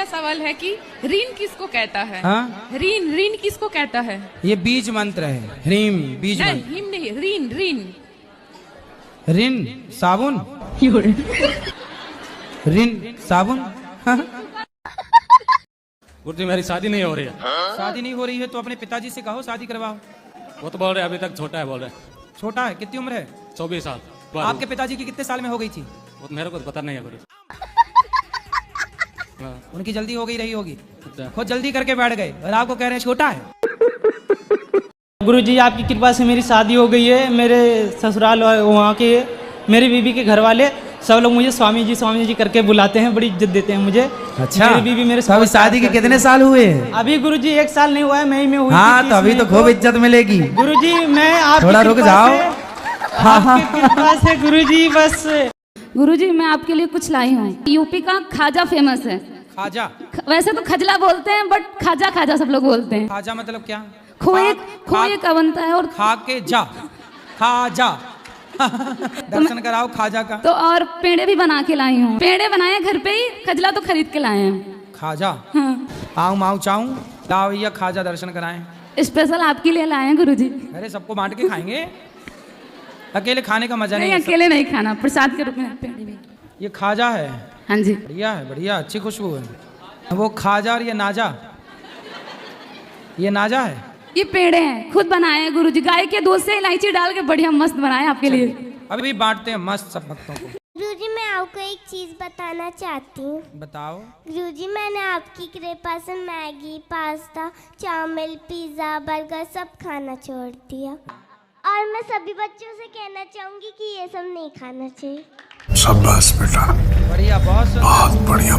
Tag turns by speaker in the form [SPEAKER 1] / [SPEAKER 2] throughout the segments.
[SPEAKER 1] मेरा सवाल है कि ऋण किसको कहता है?
[SPEAKER 2] हाँ?
[SPEAKER 1] ऋण ऋण किसको कहता है?
[SPEAKER 2] ये बीज मंत्र है। ह्रीम बीज
[SPEAKER 1] नहीं,
[SPEAKER 2] मंत्र।
[SPEAKER 1] हिम नहीं, ऋण ऋण।
[SPEAKER 2] ऋण साबुन। ऋण साबुन।
[SPEAKER 3] गुरुजी मेरी शादी नहीं हो रही है।
[SPEAKER 2] शादी नहीं हो रही है तो अपने पिताजी से कहो शादी करवाओ।
[SPEAKER 3] वो तो बोल रहे अभी तक छोटा है, बोल रहे
[SPEAKER 2] छोटा है, कितनी उम्र है?
[SPEAKER 3] 24 साल।
[SPEAKER 2] आपके पिताजी की कितने साल में हो गई थी?
[SPEAKER 3] वो तो मेरे को तो पता नहीं है गुरु। हाँ।
[SPEAKER 2] उनकी जल्दी हो गई रही होगी,
[SPEAKER 3] अच्छा।
[SPEAKER 2] खुद जल्दी करके बैठ गए और आपको कह रहे हैं छोटा है।
[SPEAKER 4] गुरुजी आपकी कृपा से मेरी शादी हो गई है। मेरे ससुराल वहाँ के मेरी बीवी के घर वाले सब लोग मुझे स्वामी जी करके बुलाते हैं, बड़ी इज्जत देते हैं मुझे।
[SPEAKER 2] अच्छा,
[SPEAKER 4] मेरी बीवी मेरे
[SPEAKER 2] तो अभी शादी के कितने साल हुए?
[SPEAKER 4] अभी गुरुजी 1 साल नहीं हुआ है, मई में हुई।
[SPEAKER 2] हाँ, तो अभी तो खूब इज्जत मिलेगी।
[SPEAKER 4] गुरुजी मैं आपकी
[SPEAKER 2] थोड़ा रुक जाओ।
[SPEAKER 4] आपकी कृपा से गुरुजी बस।
[SPEAKER 5] गुरुजी मैं आपके लिए कुछ लाई हूँ। यूपी का खाजा फेमस है।
[SPEAKER 2] खाजा?
[SPEAKER 5] वैसे तो खजला बोलते हैं बट खाजा खाजा सब लोग बोलते हैं।
[SPEAKER 2] खाजा मतलब क्या?
[SPEAKER 5] खोए का बनता है और
[SPEAKER 2] खा के जा, खाजा। दर्शन कराओ खाजा का।
[SPEAKER 5] तो और पेड़े भी बना के लाई हूँ। पेड़े बनाए घर पे ही, खजला तो खरीद के लाए हैं।
[SPEAKER 2] खाजा?
[SPEAKER 5] हाँ।
[SPEAKER 2] आऊ माऊ चाऊ लाओ भैया, खाजा दर्शन कराएं।
[SPEAKER 5] स्पेशल आपके लिए लाए हैं गुरुजी।
[SPEAKER 2] अरे सबको बांट के खाएंगे, अकेले खाने का मजा
[SPEAKER 5] नहीं,
[SPEAKER 2] नहीं।
[SPEAKER 5] अकेले नहीं खाना, प्रसाद के रूप में पेड़े भी।
[SPEAKER 2] ये खाजा है?
[SPEAKER 5] हाँ जी।
[SPEAKER 2] बढ़िया है, बढ़िया, अच्छी खुशबू है। वो खाजा और ये नाजा, ये नाजा है।
[SPEAKER 5] ये पेड़े हैं, खुद बनाए हैं गुरुजी। गाय के दूध से इलायची डाल के बढ़िया मस्त बनाए आपके लिए।
[SPEAKER 2] अभी बांटते हैं मस्त सब भक्तों को।
[SPEAKER 6] गुरुजी मैं आपको एक चीज बताना चाहती हूँ।
[SPEAKER 2] बताओ।
[SPEAKER 6] गुरुजी मैंने आपकी कृपा से Maggi, pasta, chow mein, pizza, burger सब खाना छोड़ दिया और मैं सभी बच्चों से कहना चाहूंगी कि ये सब नहीं खाना चाहिए।
[SPEAKER 7] शाबाश बेटा,
[SPEAKER 2] बढ़िया, बहुत
[SPEAKER 7] बढ़िया।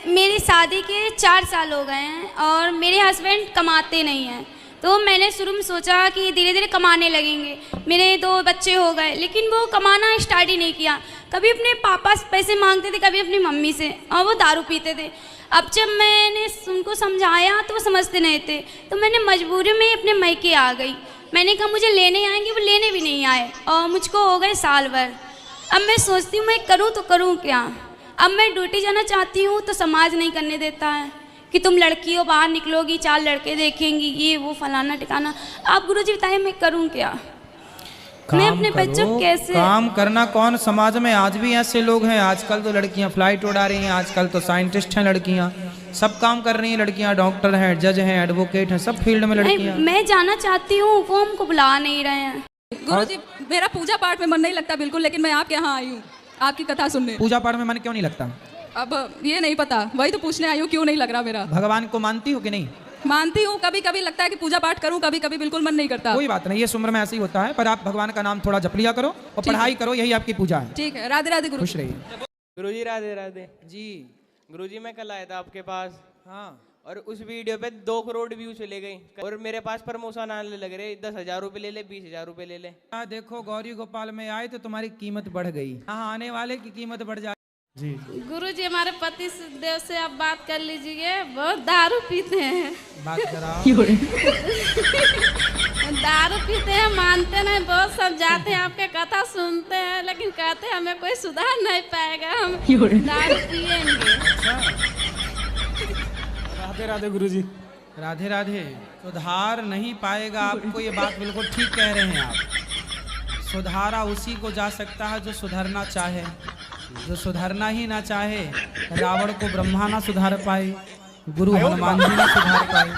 [SPEAKER 8] मेरी शादी के 4 साल हो गए हैं और मेरे हस्बैंड कमाते नहीं हैं, तो मैंने शुरू में सोचा कि धीरे धीरे कमाने लगेंगे। मेरे 2 बच्चे हो गए, लेकिन वो कमाना स्टार्ट ही नहीं किया। कभी अपने पापा से पैसे मांगते थे, कभी अपनी मम्मी से, और वो दारू पीते थे। अब जब मैंने उनको समझाया तो वो समझते नहीं थे, तो मैंने मजबूरी में अपने मायके आ गई। मैंने कहा मुझे लेने आएंगे, वो लेने भी नहीं आए और मुझको हो गए साल भर। अब मैं सोचती हूँ मैं करूँ तो करूँ क्या। अब मैं ड्यूटी जाना चाहती हूँ तो समाज नहीं करने देता है कि तुम लड़की हो, बाहर निकलोगी 4 लड़के देखेंगी, ये वो फलाना ठिकाना। आप गुरुजी बताइए मैं करूं क्या? मैं अपने बच्चों को कैसे
[SPEAKER 2] काम करना? कौन समाज में आज भी ऐसे लोग हैं? आजकल तो लड़कियां फ्लाइट उड़ा रही हैं, आजकल तो साइंटिस्ट हैं लड़कियां, सब काम कर रही हैं लड़कियां, डॉक्टर हैं, जज हैं, एडवोकेट हैं, सब फील्ड में लड़कियां।
[SPEAKER 8] मैं जाना चाहती हूँ, वो हमको बुला नहीं रहे हैं।
[SPEAKER 1] गुरुजी मेरा पूजा पाठ में मन नहीं लगता बिल्कुल, लेकिन मैं आपके यहाँ आई हूँ आपकी कथा सुनने।
[SPEAKER 2] पूजा पाठ में मन क्यों नहीं लगता?
[SPEAKER 1] अब ये नहीं पता, वही तो पूछने आई हूँ क्यों नहीं लग रहा मेरा।
[SPEAKER 2] भगवान को मानती हो कि नहीं?
[SPEAKER 1] मानती हूँ, कभी कभी लगता है कि पूजा पाठ करूँ, कभी कभी बिल्कुल मन नहीं करता।
[SPEAKER 2] कोई बात नहीं, ये उम्र में ऐसे ही होता है, पर आप भगवान का नाम थोड़ा जप लिया करो और पढ़ाई करो, यही आपकी पूजा है।
[SPEAKER 1] ठीक है, राधे राधे गुरु।
[SPEAKER 2] खुश रहिए।
[SPEAKER 9] गुरुजी राधे राधे
[SPEAKER 2] जी।
[SPEAKER 9] गुरुजी मैं कल आया था आपके पास।
[SPEAKER 2] हाँ।
[SPEAKER 9] और उस वीडियो पे 2 करोड़ व्यू चले गए और मेरे पास प्रमोशन आने लग रहे। 10,000 रुपये ले ले, 20,000 रुपये ले ले।
[SPEAKER 2] देखो गौरी गोपाल में आए तो तुम्हारी कीमत बढ़ गई, यहाँ आने वाले की कीमत बढ़ जाए। जी
[SPEAKER 5] गुरुजी हमारे पति देव से आप बात कर लीजिए, बहुत दारू पीते हैं।
[SPEAKER 2] बात कराओ।
[SPEAKER 5] दारू पीते हैं, मानते नहीं, बहुत सब जाते हैं आपके कथा सुनते हैं, लेकिन कहते हैं हमें कोई सुधार नहीं पाएगा, हम दारू पिएंगे।
[SPEAKER 3] राधे राधे गुरुजी।
[SPEAKER 2] राधे राधे। सुधार नहीं पाएगा आपको, ये बात बिल्कुल ठीक कह रहे हैं आप। सुधारा उसी को जा सकता है जो सुधरना चाहे, जो सुधरना ही ना चाहे। रावण को ब्रह्मा ना सुधार पाए, गुरु हनुमान जी ना सुधार पाए,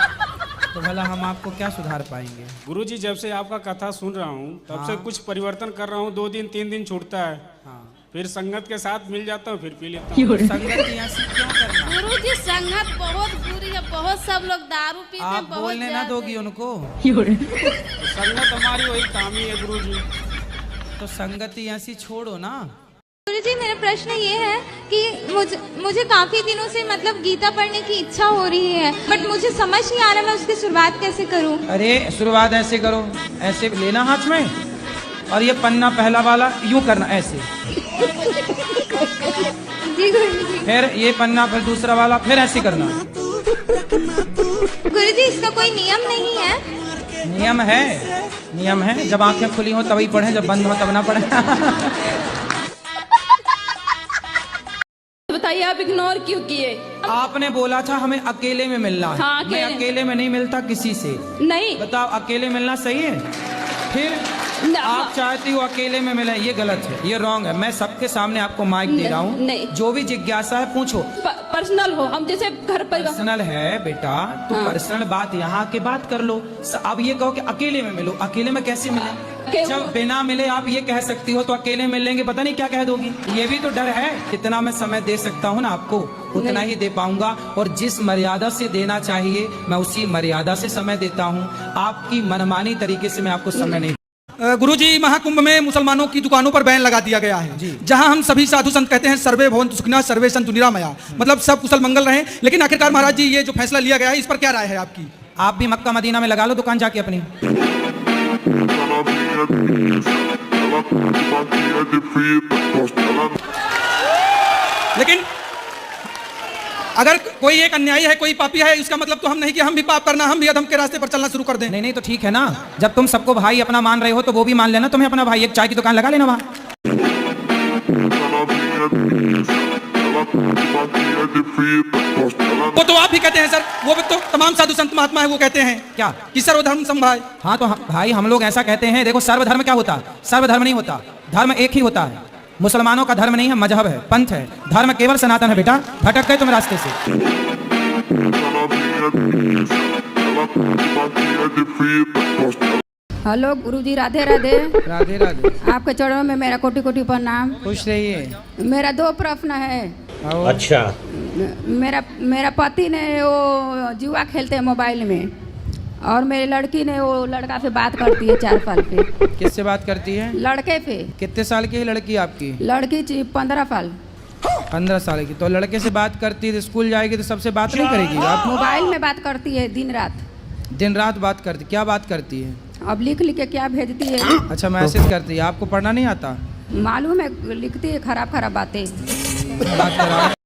[SPEAKER 2] तो भला हम आपको क्या सुधार पाएंगे?
[SPEAKER 10] गुरुजी जब से आपका कथा सुन रहा हूँ तब से कुछ परिवर्तन कर रहा हूँ। 2 दिन 3 दिन छूटता है, फिर संगत के साथ मिल जाता हूँ, फिर पी लेता हूँ।
[SPEAKER 2] संगत ऐसी क्यों करना?
[SPEAKER 5] गुरुजी संगत बहुत बुरी है, बहुत सब लोग दारू पीते हैं।
[SPEAKER 2] आप बोलने ना दोगी उनको?
[SPEAKER 10] संगत हमारी वही काम ही है गुरुजी।
[SPEAKER 2] तो संगति ऐसी छोड़ो ना।
[SPEAKER 8] गुरुजी मेरा प्रश्न ये है कि मुझे काफी दिनों से मतलब गीता पढ़ने की इच्छा हो रही है, बट मुझे समझ नहीं आ रहा मैं उसकी शुरुआत कैसे करूं।
[SPEAKER 2] अरे शुरुआत ऐसे करो, ऐसे लेना हाथ में और ये पन्ना पहला वाला यूं करना ऐसे।
[SPEAKER 8] जी गुरुजी।
[SPEAKER 2] फिर ये पन्ना, फिर दूसरा वाला, फिर ऐसे करना।
[SPEAKER 8] गुरुजी इसका कोई नियम नहीं है?
[SPEAKER 2] नियम है, नियम है। जब आंखें खुली हो तभी पढ़े, जब बंद हो तब ना पढ़े।
[SPEAKER 1] बताइए आप इग्नोर क्यों किए?
[SPEAKER 2] आपने बोला था हमें अकेले में मिलना है।
[SPEAKER 1] हाँ,
[SPEAKER 2] मैं अकेले में नहीं मिलता किसी से।
[SPEAKER 1] नहीं
[SPEAKER 2] बताओ अकेले मिलना सही है? फिर आप चाहती हो अकेले में मिले, ये गलत है, ये रॉन्ग है। मैं सबके सामने आपको माइक दे रहा हूँ,
[SPEAKER 1] नहीं।
[SPEAKER 2] जो भी जिज्ञासा है पूछो।
[SPEAKER 1] पर्सनल हो, हम जैसे घर पर
[SPEAKER 2] पर्सनल है बेटा, तो
[SPEAKER 1] हाँ।
[SPEAKER 2] पर्सनल बात यहाँ के बात कर लो। अब ये कहो कि अकेले में मिलो, अकेले में कैसे मिले? जब बिना मिले आप ये कह सकती हो तो अकेले मिल लेंगे, पता नहीं क्या कह दोगी। ये भी तो डर है। कितना मैं समय दे सकता हूँ ना आपको, उतना ही दे पाऊंगा, और जिस मर्यादा से देना चाहिए मैं उसी मर्यादा से समय देता हूँ। आपकी मनमानी तरीके से मैं आपको समय नहीं।
[SPEAKER 7] गुरुजी, महाकुंभ में मुसलमानों की दुकानों पर बैन लगा दिया गया है, जहां हम सभी साधु संत कहते हैं सर्वे भवन्तु सुखिनः सर्वे सन्तु निरामया, मतलब सब कुशल मंगल रहें। लेकिन आखिरकार महाराज जी ये जो फैसला लिया गया है इस पर क्या राय है आपकी?
[SPEAKER 2] आप भी मक्का मदीना में लगा लो दुकान जाके अपनी।
[SPEAKER 7] लेकिन अगर कोई एक अन्यायी है, कोई पापी है, इसका मतलब तो हम नहीं कि हम भी पाप करना, हम भी अधम के रास्ते पर चलना शुरू कर दें।
[SPEAKER 2] नहीं तो ठीक है ना, जब तुम सबको भाई अपना मान रहे हो तो वो भी मान लेना तुम्हें अपना भाई। एक चाय की दुकान लगा लेना वहाँ।
[SPEAKER 7] वो तो आप भी कहते हैं सर, वो तो तमाम साधु संत महात्मा है वो कहते हैं
[SPEAKER 2] क्या
[SPEAKER 7] कि सर्वधर्म समभाव।
[SPEAKER 2] हाँ तो भाई हम लोग ऐसा कहते हैं। देखो सर्वधर्म क्या होता है? सर्वधर्म नहीं होता, धर्म एक ही होता है। मुसलमानों का धर्म नहीं है, मजहब है, पंथ है। धर्म केवल सनातन है बेटा, भटक गए तुम रास्ते से।
[SPEAKER 11] हेलो गुरुजी, राधे राधे।
[SPEAKER 2] राधे राधे।
[SPEAKER 11] आपके चरणों में मेरा कोटि कोटि प्रणाम।
[SPEAKER 2] खुश रहिए।
[SPEAKER 11] मेरा 2 प्रश्न है।
[SPEAKER 3] अच्छा।
[SPEAKER 11] मेरा पति ने वो जुआ खेलते हैं मोबाइल में, और मेरी लड़की ने वो लड़का से बात करती है 4 साल पे।
[SPEAKER 2] किससे बात करती है?
[SPEAKER 11] लड़के पे।
[SPEAKER 2] कितने साल की है लड़की आपकी?
[SPEAKER 11] लड़की 15 साल।
[SPEAKER 2] 15 साल की। तो लड़के से बात करती है, स्कूल जाएगी तो सबसे बात नहीं करेगी? आप
[SPEAKER 11] मोबाइल में बात करती है दिन रात।
[SPEAKER 2] दिन रात बात करती? क्या बात करती है?
[SPEAKER 11] अब लिख के क्या भेजती है।
[SPEAKER 2] अच्छा मैसेज करती है। आपको पढ़ना नहीं आता?
[SPEAKER 11] मालूम है, लिखती है खराब खराब बातें।
[SPEAKER 2] बात करा